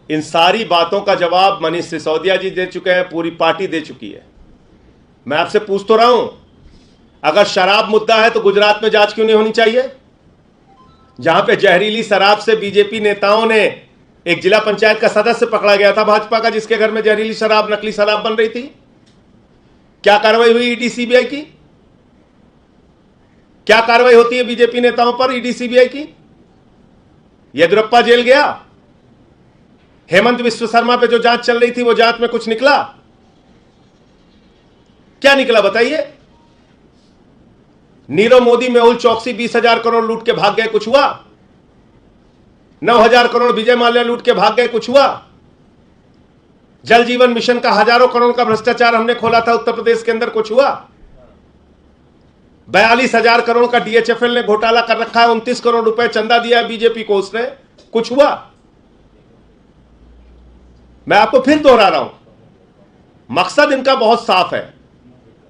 इन सारी बातों का जवाब मनीष सिसोदिया जी दे चुके हैं, पूरी पार्टी दे चुकी है। मैं आपसे पूछ तो रहा हूं, अगर शराब मुद्दा है तो गुजरात में जांच क्यों नहीं होनी चाहिए, जहां पे जहरीली शराब से बीजेपी नेताओं ने एक जिला पंचायत का सदस्य पकड़ा गया था भाजपा का, जिसके घर में जहरीली शराब, नकली शराब बन रही थी। क्या कार्रवाई हुई ईडी सीबीआई की? क्या कार्रवाई होती है बीजेपी नेताओं पर ईडी सीबीआई की? येदियुरप्पा जेल गया, हेमंत विश्व शर्मा पे जो जांच चल रही थी वो जांच में कुछ निकला? क्या निकला बताइए? नीरव मोदी, मेहुल चौकसी 20,000 करोड़ लूट के भाग गए, कुछ हुआ? 9,000 करोड़ विजय माल्या लूट के भाग गए, कुछ हुआ? जल जीवन मिशन का हजारों करोड़ का भ्रष्टाचार हमने खोला था उत्तर प्रदेश के अंदर, कुछ हुआ? 42,000 करोड़ का डीएचएफएल ने घोटाला कर रखा है, 29 करोड़ रुपए चंदा दिया है बीजेपी को उसने, कुछ हुआ? मैं आपको फिर दोहरा रहा हूं, मकसद इनका बहुत साफ है,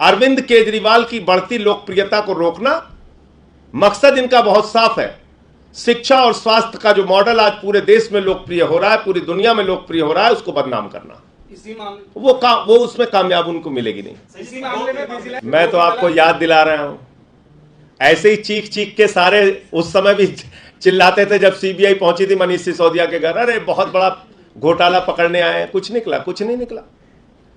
अरविंद केजरीवाल की बढ़ती लोकप्रियता को रोकना। मकसद इनका बहुत साफ है, शिक्षा और स्वास्थ्य का जो मॉडल आज पूरे देश में लोकप्रिय हो रहा है, पूरी दुनिया में लोकप्रिय हो रहा है, उसको बदनाम करना। इसी मामले वो उसमें कामयाब उनको मिलेगी नहीं। इसी मामले में मैं तो आपको याद दिला रहा हूं, ऐसे ही चीख चीख के सारे उस समय भी चिल्लाते थे जब सीबीआई पहुंची थी मनीष सिसोदिया के घर, अरे बहुत बड़ा घोटाला पकड़ने आए हैं। कुछ निकला? कुछ नहीं निकला।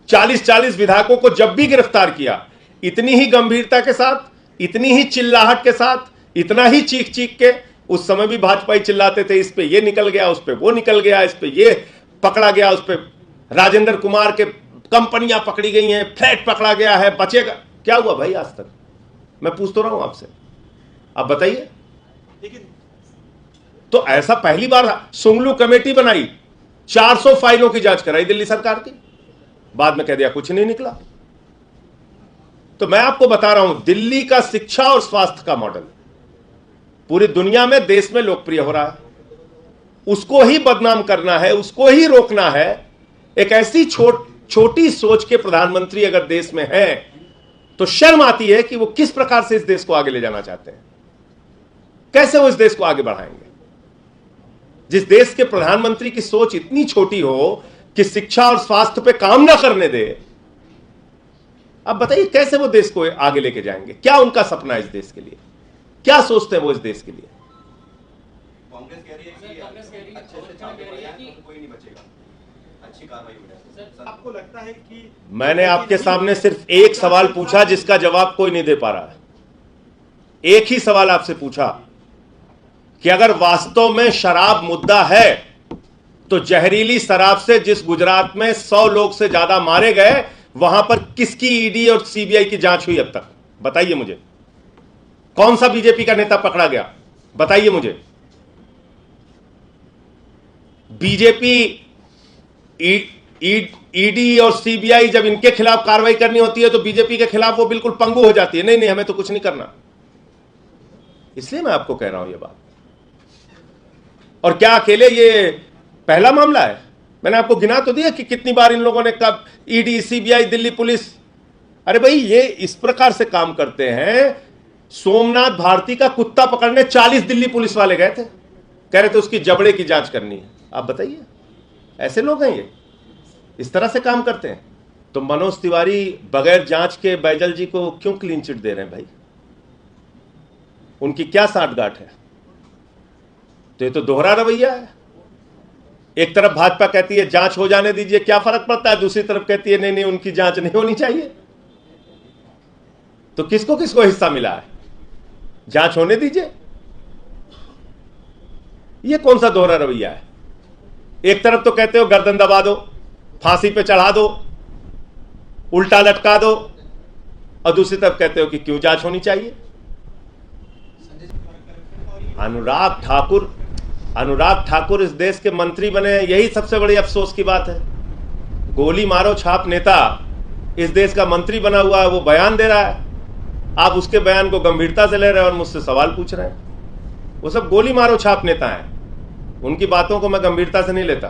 40-40 विधायकों को जब भी गिरफ्तार किया, इतनी ही गंभीरता के साथ, इतनी ही चिल्लाहट के साथ, इतना ही चीख चीख के, उस समय भी भाजपा ही चिल्लाते थे, इस पे ये निकल गया, उस पे वो निकल गया, इस पे ये पकड़ा गया, उस पे राजेंद्र कुमार के कंपनियां पकड़ी गई हैं, फ्लैट पकड़ा गया है, बचेगा क्या? हुआ भाई आज तक? मैं पूछ तो रहा हूं आपसे, आप बताइए। तो ऐसा पहली बार सुंगलू कमेटी बनाई, 400 फाइलों की जांच कराई दिल्ली सरकार की, बाद में कह दिया कुछ नहीं निकला। तो मैं आपको बता रहा हूं, दिल्ली का शिक्षा और स्वास्थ्य का मॉडल पूरी दुनिया में, देश में लोकप्रिय हो रहा है, उसको ही बदनाम करना है, उसको ही रोकना है। एक ऐसी छोटी सोच के प्रधानमंत्री अगर देश में है तो शर्म आती है कि वो किस प्रकार से इस देश को आगे ले जाना चाहते हैं, कैसे वो इस देश को आगे बढ़ाएंगे। जिस देश के प्रधानमंत्री की सोच इतनी छोटी हो कि शिक्षा और स्वास्थ्य पे काम ना करने दे, अब बताइए कैसे वो देश को आगे लेके जाएंगे? क्या उनका सपना है इस देश के लिए? क्या सोचते हैं वो इस देश के लिए? कांग्रेस कह रही है कि अच्छे से कोई नहीं बचेगा, अच्छी कार्रवाई हो जाएगी। आपको लगता है कि मैंने आपके सामने सिर्फ एक सवाल पूछा जिसका जवाब कोई नहीं दे पा रहा है। एक ही सवाल आपसे पूछा कि अगर वास्तव में शराब मुद्दा है तो जहरीली शराब से जिस गुजरात में 100 लोग से ज्यादा मारे गए, वहां पर किसकी ईडी और सीबीआई की जांच हुई अब तक? बताइए मुझे। कौन सा बीजेपी का नेता पकड़ा गया? बताइए मुझे। बीजेपी ईडी और सीबीआई जब इनके खिलाफ कार्रवाई करनी होती है तो बीजेपी के खिलाफ वो बिल्कुल पंगु हो जाती है, नहीं नहीं हमें तो कुछ नहीं करना। इसलिए मैं आपको कह रहा हूं ये बात। और क्या अकेले ये पहला मामला है? मैंने आपको गिना तो दिया कि कितनी बार इन लोगों ने कहा, ईडी, सीबीआई, दिल्ली पुलिस। अरे भाई ये इस प्रकार से काम करते हैं। सोमनाथ भारती का कुत्ता पकड़ने 40 दिल्ली पुलिस वाले गए थे, कह रहे थे उसकी जबड़े की जांच करनी है। आप बताइए, ऐसे लोग हैं ये, इस तरह से काम करते हैं। तो मनोज तिवारी बगैर जांच के बैजल जी को क्यों क्लीन चिट दे रहे हैं भाई? उनकी क्या साठगांठ है? तो ये तो दोहरा रवैया है। एक तरफ भाजपा कहती है जांच हो जाने दीजिए, क्या फर्क पड़ता है, दूसरी तरफ कहती है नहीं नहीं उनकी जांच नहीं होनी चाहिए। तो किसको किसको हिस्सा मिला है? जांच होने दीजिए। ये कौन सा दोहरा रवैया है? एक तरफ तो कहते हो गर्दन दबा दो, फांसी पे चढ़ा दो, उल्टा लटका दो, और दूसरी तरफ कहते हो कि क्यों जांच होनी चाहिए। अनुराग ठाकुर इस देश के मंत्री बने, यही सबसे बड़ी अफसोस की बात है। गोली मारो छाप नेता इस देश का मंत्री बना हुआ है, वो बयान दे रहा है, आप उसके बयान को गंभीरता से ले रहे हैं और मुझसे सवाल पूछ रहे हैं। वो सब गोली मारो छाप नेता हैं, उनकी बातों को मैं गंभीरता से नहीं लेता।